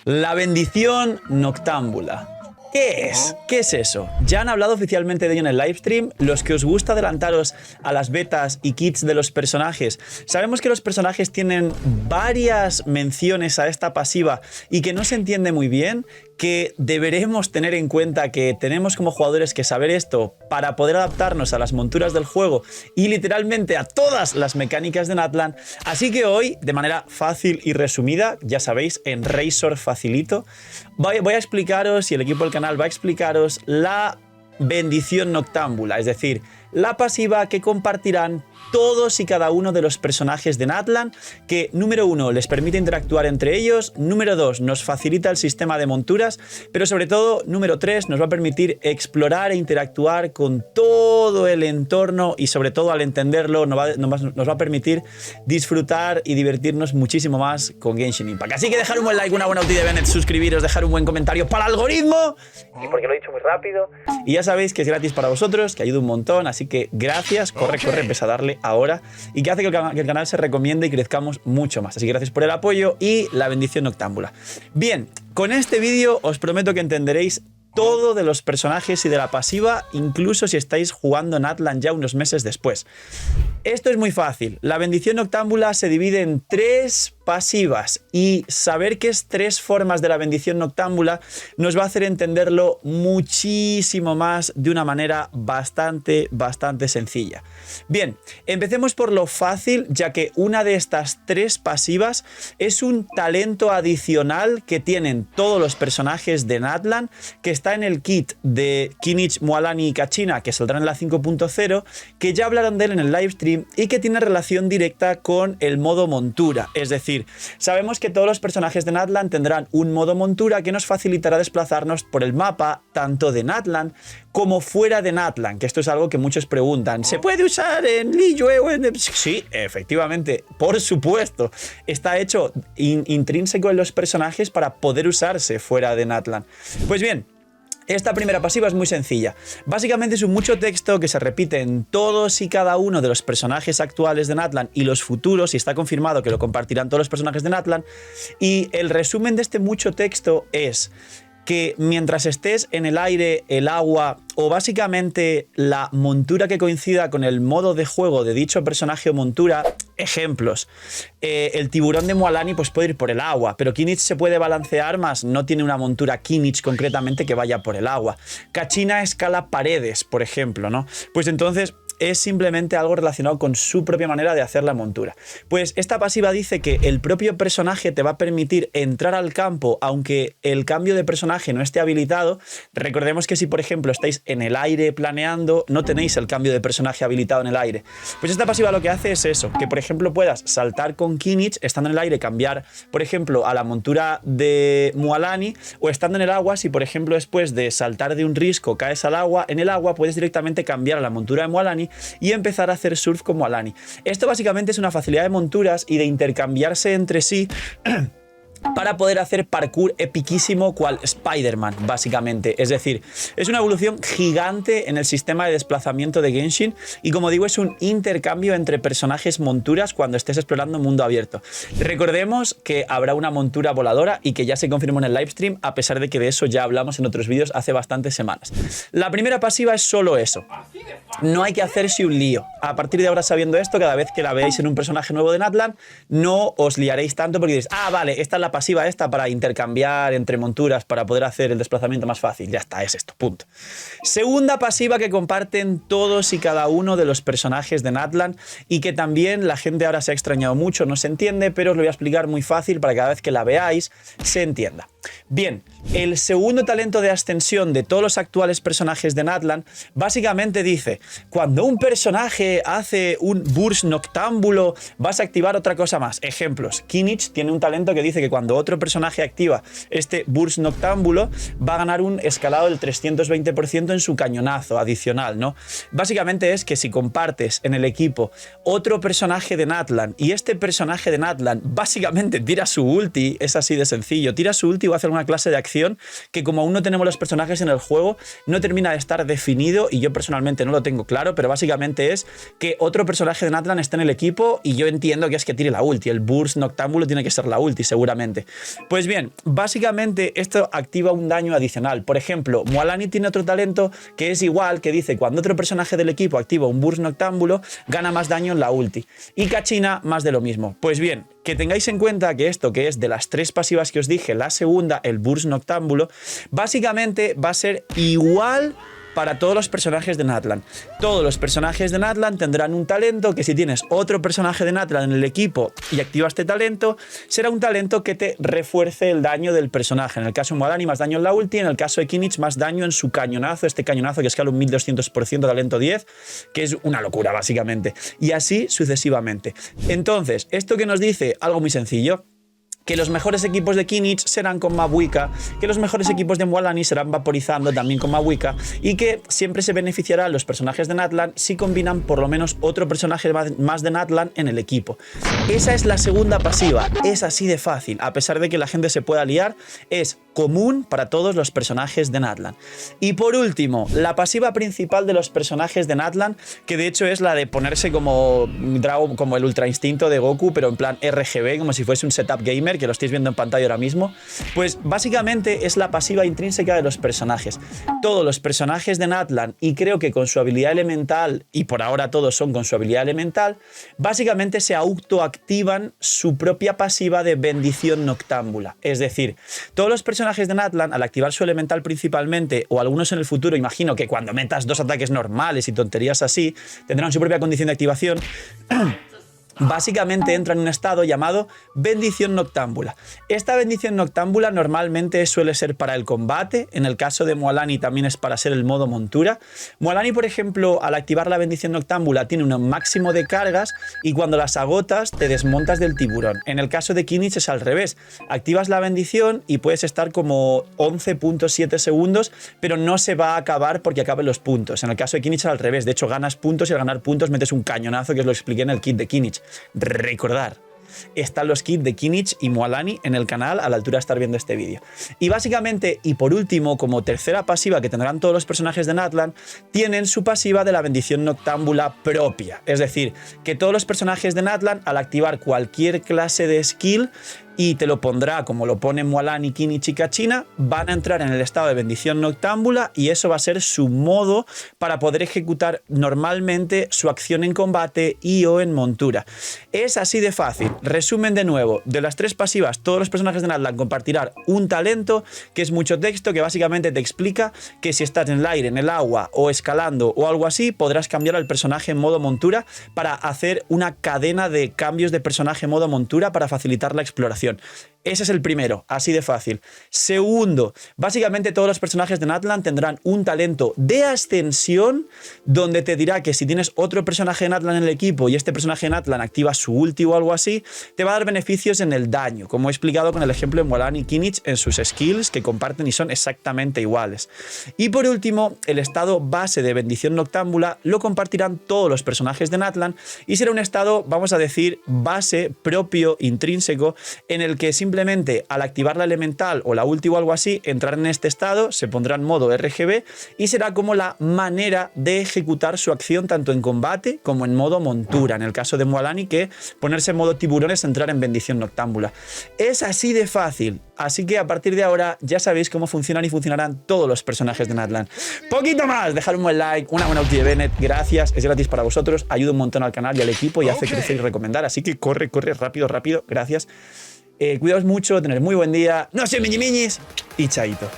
La bendición noctámbula. ¿Qué es? ¿Qué es eso? Ya han hablado oficialmente de ello en el livestream. Los que os gusta adelantaros a las betas y kits de los personajes, sabemos que los personajes tienen varias menciones a esta pasiva y que no se entiende muy bien, que deberemos tener en cuenta que tenemos como jugadores que saber esto para poder adaptarnos a las monturas del juego y literalmente a todas las mecánicas de Natlan. Así que hoy, de manera fácil y resumida, ya sabéis, en Razor facilito, voy a explicaros, y el equipo del canal va a explicaros, la bendición noctámbula, es decir, la pasiva que compartirán todos y cada uno de los personajes de Natlan, que número 1 les permite interactuar entre ellos, número 2 nos facilita el sistema de monturas, pero sobre todo número 3 nos va a permitir explorar e interactuar con todo el entorno y sobre todo al entenderlo nos va a permitir disfrutar y divertirnos muchísimo más con Genshin Impact. Así que dejar un buen like, una buena ulti de Bennett, suscribiros, dejar un buen comentario para el algoritmo, y porque lo he dicho muy rápido, y ya sabéis que es gratis para vosotros, que ayuda un montón, así que gracias, corre, empieza a darle ahora, y que hace que el canal se recomiende y crezcamos mucho más. Así que gracias por el apoyo y la bendición noctámbula. Bien, con este vídeo os prometo que entenderéis todo de los personajes y de la pasiva, incluso si estáis jugando Natlan ya unos meses después. Esto es muy fácil. La bendición noctámbula se divide en 3 pasivas y saber que es 3 formas de la bendición noctámbula nos va a hacer entenderlo muchísimo más de una manera bastante sencilla. Bien, empecemos por lo fácil, ya que una de estas 3 pasivas es un talento adicional que tienen todos los personajes de Natlan, que está en el kit de Kinich, Mualani y Kachina, que saldrá en la 5.0, que ya hablaron de él en el livestream y que tiene relación directa con el modo montura. Es decir, sabemos que todos los personajes de Natlan tendrán un modo montura que nos facilitará desplazarnos por el mapa, tanto de Natlan como fuera de Natlan, que esto es algo que muchos preguntan. ¿Se puede usar en Liyue o en...? Sí, efectivamente, por supuesto. Está hecho intrínseco en los personajes para poder usarse fuera de Natlan. Pues bien, esta primera pasiva es muy sencilla. Básicamente es un mucho texto que se repite en todos y cada uno de los personajes actuales de Natlan y los futuros, y está confirmado que lo compartirán todos los personajes de Natlan. Y el resumen de este mucho texto es que mientras estés en el aire, el agua o básicamente la montura que coincida con el modo de juego de dicho personaje o montura, ejemplos, el tiburón de Mualani pues puede ir por el agua, pero Kinich se puede balancear más, no tiene una montura Kinich concretamente que vaya por el agua. Kachina escala paredes, por ejemplo, ¿no? Pues entonces es simplemente algo relacionado con su propia manera de hacer la montura. Pues esta pasiva dice que el propio personaje te va a permitir entrar al campo aunque el cambio de personaje no esté habilitado. Recordemos que si por ejemplo estáis en el aire planeando, no tenéis el cambio de personaje habilitado en el aire. Pues esta pasiva lo que hace es eso, que por ejemplo puedas saltar con Kinich, estando en el aire cambiar por ejemplo a la montura de Mualani, o estando en el agua, si por ejemplo después de saltar de un risco caes al agua, en el agua puedes directamente cambiar a la montura de Mualani y empezar a hacer surf como Mualani. Esto básicamente es una facilidad de monturas y de intercambiarse entre sí para poder hacer parkour epiquísimo cual Spider-Man, básicamente. Es decir, es una evolución gigante en el sistema de desplazamiento de Genshin y, como digo, es un intercambio entre personajes monturas cuando estés explorando un mundo abierto. Recordemos que habrá una montura voladora y que ya se confirmó en el livestream, a pesar de que de eso ya hablamos en otros vídeos hace bastantes semanas. La primera pasiva es solo eso. No hay que hacerse un lío. A partir de ahora, sabiendo esto, cada vez que la veáis en un personaje nuevo de Natlan, no os liaréis tanto porque diréis, ah, vale, esta es la pasiva esta para intercambiar entre monturas para poder hacer el desplazamiento más fácil. Ya está, es esto, punto. Segunda pasiva que comparten todos y cada uno de los personajes de Natlan y que también la gente ahora se ha extrañado mucho, no se entiende, pero os lo voy a explicar muy fácil para que cada vez que la veáis se entienda. Bien, el segundo talento de ascensión de todos los actuales personajes de Natlan básicamente dice, cuando un personaje hace un burst noctámbulo vas a activar otra cosa más. Ejemplos, Kinich tiene un talento que dice que cuando otro personaje activa este burst noctámbulo va a ganar un escalado del 320% en su cañonazo adicional, ¿no? Básicamente es que si compartes en el equipo otro personaje de Natlan y este personaje de Natlan básicamente tira su ulti, es así de sencillo, tira su ulti o hace alguna clase de acción que, como aún no tenemos los personajes en el juego, no termina de estar definido y yo personalmente no lo tengo claro, pero básicamente es que otro personaje de Natlan está en el equipo y yo entiendo que es que tire la ulti, el burst noctámbulo tiene que ser la ulti seguramente. básicamente. Pues bien, básicamente esto activa un daño adicional. Por ejemplo, Mualani tiene otro talento que es igual, que dice cuando otro personaje del equipo activa un burst noctámbulo, gana más daño en la ulti. Y Kachina más de lo mismo. Pues bien, que tengáis en cuenta que esto, que es de las 3 pasivas que os dije, la segunda, el burst noctámbulo, básicamente va a ser igual para todos los personajes de Natlan. Todos los personajes de Natlan tendrán un talento que si tienes otro personaje de Natlan en el equipo y activas este talento, será un talento que te refuerce el daño del personaje. En el caso de Mualani, más daño en la ulti, en el caso de Kimmich, más daño en su cañonazo, este cañonazo que escala un 1200%, talento 10, que es una locura básicamente. Y así sucesivamente. Entonces, ¿esto que nos dice? Algo muy sencillo. Que los mejores equipos de Kimmich serán con Mabuika, que los mejores equipos de Mualani serán vaporizando también con Mabuika y que siempre se beneficiará a los personajes de Natlan si combinan por lo menos otro personaje más de Natlan en el equipo. Esa es la segunda pasiva, es así de fácil, a pesar de que la gente se pueda liar, es común para todos los personajes de Natlan. Y por último, la pasiva principal de los personajes de Natlan, que de hecho es la de ponerse como como el Ultra Instinto de Goku, pero en plan RGB, como si fuese un setup gamer, que lo estáis viendo en pantalla ahora mismo, pues básicamente es la pasiva intrínseca de los personajes. Todos los personajes de Natlan, y creo que con su habilidad elemental, y por ahora todos son con su habilidad elemental, básicamente se autoactivan su propia pasiva de bendición noctámbula. Es decir, todos los personajes de Natlan, al activar su elemental principalmente, o algunos en el futuro, imagino que cuando metas 2 ataques normales y tonterías así, tendrán su propia condición de activación. Básicamente entra en un estado llamado bendición noctámbula. Esta bendición noctámbula normalmente suele ser para el combate, en el caso de Mualani también es para ser el modo montura. Mualani, por ejemplo, al activar la bendición noctámbula tiene un máximo de cargas y cuando las agotas te desmontas del tiburón. En el caso de Kimmich es al revés, activas la bendición y puedes estar como 11.7 segundos, pero no se va a acabar porque acaben los puntos. En el caso de Kimmich es al revés, de hecho ganas puntos y al ganar puntos metes un cañonazo, que os lo expliqué en el kit de Kimmich. Recordar, están los kits de Kimmich y Mualani en el canal a la altura de estar viendo este vídeo. Y básicamente, y por último, como tercera pasiva que tendrán todos los personajes de Natlan, tienen su pasiva de la bendición noctámbula propia. Es decir, que todos los personajes de Natlan, al activar cualquier clase de skill, y te lo pondrá como lo pone Mualani, Kimmich y Kachina, van a entrar en el estado de bendición noctámbula y eso va a ser su modo para poder ejecutar normalmente su acción en combate y o en montura. Es así de fácil. Resumen de nuevo, de las 3 pasivas, todos los personajes de Natlan compartirán un talento que es mucho texto, que básicamente te explica que si estás en el aire, en el agua o escalando o algo así, podrás cambiar al personaje en modo montura para hacer una cadena de cambios de personaje en modo montura para facilitar la exploración. Ese es el primero, así de fácil. Segundo, básicamente todos los personajes de Natlan tendrán un talento de ascensión donde te dirá que si tienes otro personaje de Natlan en el equipo y este personaje de Natlan activa su ulti o algo así, te va a dar beneficios en el daño, como he explicado con el ejemplo de Mualani y Kimmich en sus skills que comparten y son exactamente iguales. Y por último, el estado base de bendición noctámbula lo compartirán todos los personajes de Natlan y será un estado, vamos a decir, base propio, intrínseco, en el que simplemente al activar la elemental o la ulti o algo así, entrar en este estado, se pondrá en modo RGB y será como la manera de ejecutar su acción tanto en combate como en modo montura. En el caso de Mualani, que ponerse en modo tiburón es entrar en bendición noctámbula. Es así de fácil. Así que a partir de ahora ya sabéis cómo funcionan y funcionarán todos los personajes de Natlan. Poquito más, dejar un buen like, una buena ulti de Bennett, gracias, es gratis para vosotros, ayuda un montón al canal y al equipo y hace crecer y recomendar, así que corre, rápido, gracias. Cuidaos mucho, tener muy buen día, no se miñimiñis y chaito.